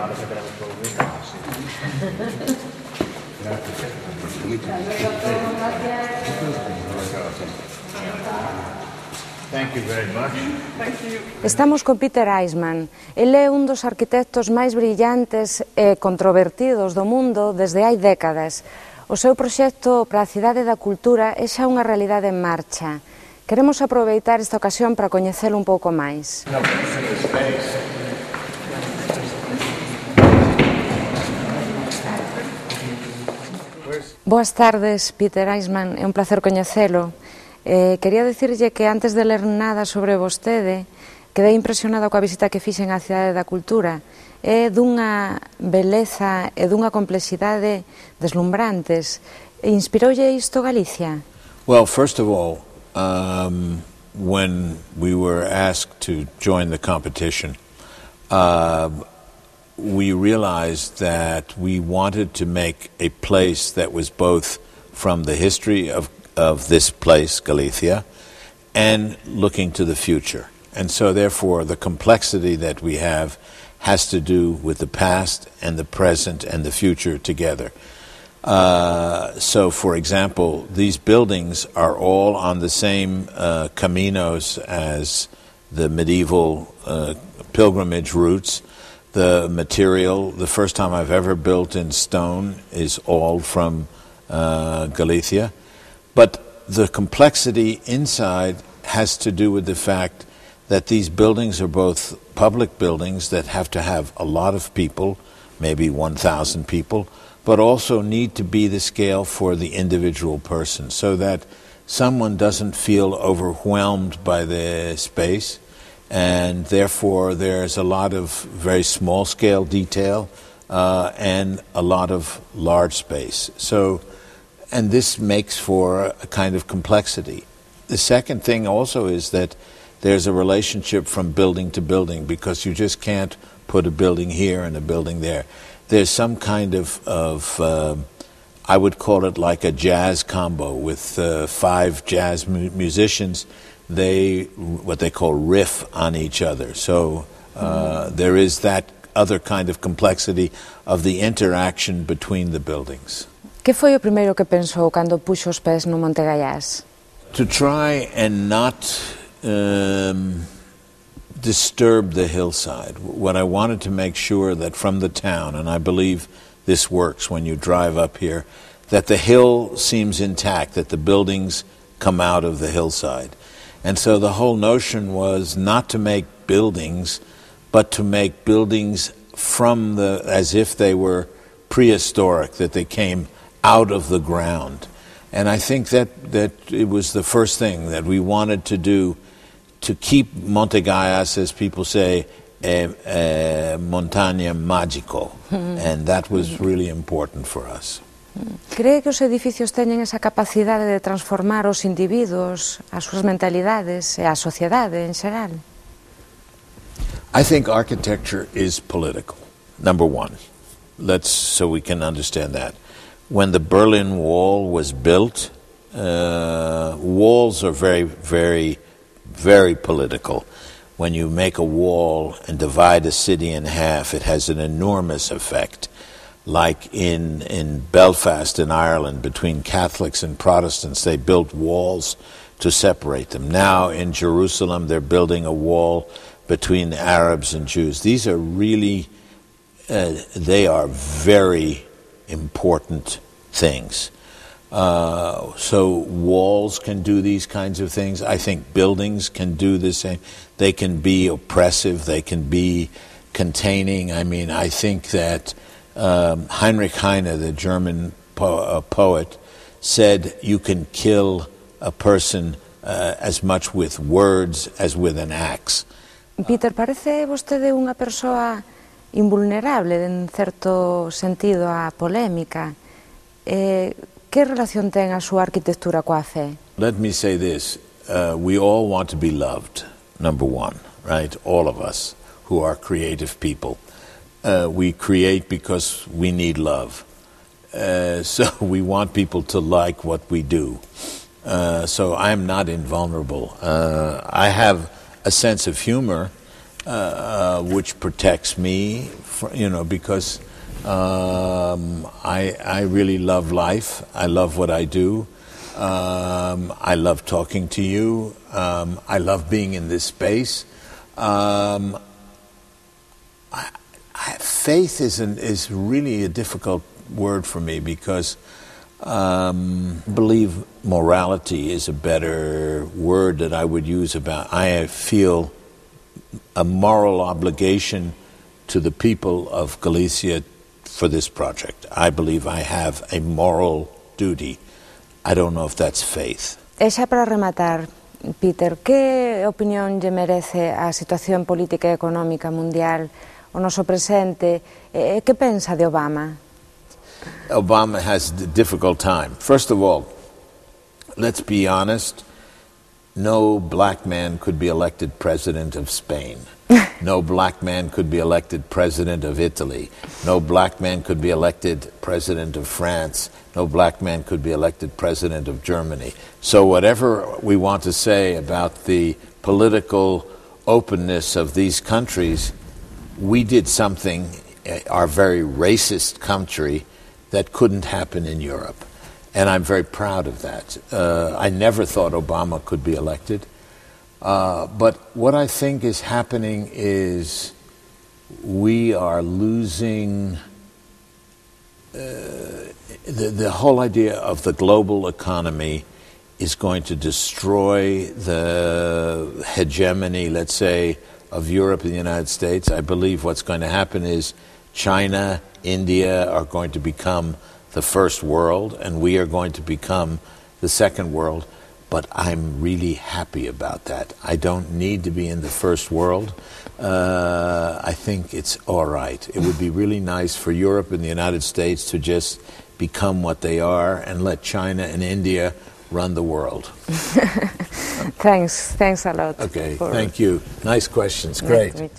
Thank you very much. Thank you. Estamos con Peter Eisenman. Ele é un dos arquitectos máis brillantes e controvertidos do mundo desde hai décadas. O seu proxecto para a Cidade da Cultura é xa unha realidade en marcha. Queremos aproveitar esta ocasión para coñecelo un pouco máis. Boas tardes, Peter Eisenman. É un placer coñecelo. Quería dicirlle que antes de ler nada sobre vostede quedei impresionado coa visita que fixen á Cidade da Cultura. É dunha beleza e dunha complexidade deslumbrantes. Inspiroulle isto Galicia? Well, first of all, when we were asked to join the competition, we realized that we wanted to make a place that was both from the history of this place, Galicia, and looking to the future. And so therefore the complexity that we have has to do with the past and the present and the future together. So for example, these buildings are all on the same caminos as the medieval pilgrimage routes. The material, the first time I've ever built in stone, is all from Galicia. But the complexity inside has to do with the fact that these buildings are both public buildings that have to have a lot of people, maybe 1,000 people, but also need to be the scale for the individual person so that someone doesn't feel overwhelmed by the space, and therefore there's a lot of very small scale detail and a lot of large space. And this makes for a kind of complexity. The second thing also is that there's a relationship from building to building, because you just can't put a building here and a building there. There's some kind of I would call it like a jazz combo with 5 jazz musicians. What they call riff on each other. So there is that other kind of complexity of the interaction between the buildings. Que foi o primeiro que pensou cando puxo os pés no Monte Gaiás? To try and not disturb the hillside. What I wanted to make sure that from the town, and I believe this works when you drive up here, that the hill seems intact, that the buildings come out of the hillside. And so the whole notion was not to make buildings, but to make buildings from as if they were prehistoric, that they came out of the ground. And I think that it was the first thing that we wanted to do, to keep Monte Gaiás, as people say, montaña mágico. And that was really important for us. Cree que os edificios teñen esa capacidade de transformar os individuos, as súas mentalidades e a sociedade en xeral? I think architecture is political, number one. So we can understand that. When the Berlin Wall was built, walls are very, very, very political. When you make a wall and divide a city in half, it has an enormous effect. Like in Belfast in Ireland, between Catholics and Protestants, they built walls to separate them. Now in Jerusalem, they're building a wall between Arabs and Jews. These are really, they are very important things. So walls can do these kinds of things. I think buildings can do the same. They can be oppressive. They can be containing. I mean, I think that Heinrich Heine, the German poet, said you can kill a person as much with words as with an axe. Peter, parece vostede unha persoa invulnerable, en certo sentido, á polémica. Que relación ten a súa arquitectura coa fe? Let me say this. We all want to be loved, number one, right? All of us who are creative people. We create because we need love. So we want people to like what we do. So I'm not invulnerable. I have a sense of humor, which protects me, because I really love life. I love what I do. I love talking to you. I love being in this space. Faith is really a difficult word for me because I believe morality is a better word that I would use about. I feel a moral obligation to the people of Galicia for this project. I believe I have a moral duty. I don't know if that's faith. E xa para rematar, Peter, que opinión lle merece a situación política e económica mundial, o noso presente, que pensa de Obama? Obama has a difficult time. First of all, let's be honest, no black man could be elected president of Spain. No black man could be elected president of Italy. No black man could be elected president of France. No black man could be elected president of Germany. So whatever we want to say about the political openness of these countries, we did something, our very racist country, that couldn't happen in Europe. And I'm very proud of that. I never thought Obama could be elected. But what I think is happening is we are losing the whole idea of the global economy is going to destroy the hegemony, let's say, of Europe and the United States. I believe what's going to happen is China, India are going to become the first world, and we are going to become the second world. But I'm really happy about that. I don't need to be in the first world. I think it's all right. It would be really nice for Europe and the United States to just become what they are and let China and India run the world. Thanks a lot. Okay, thank you. Nice questions. Great.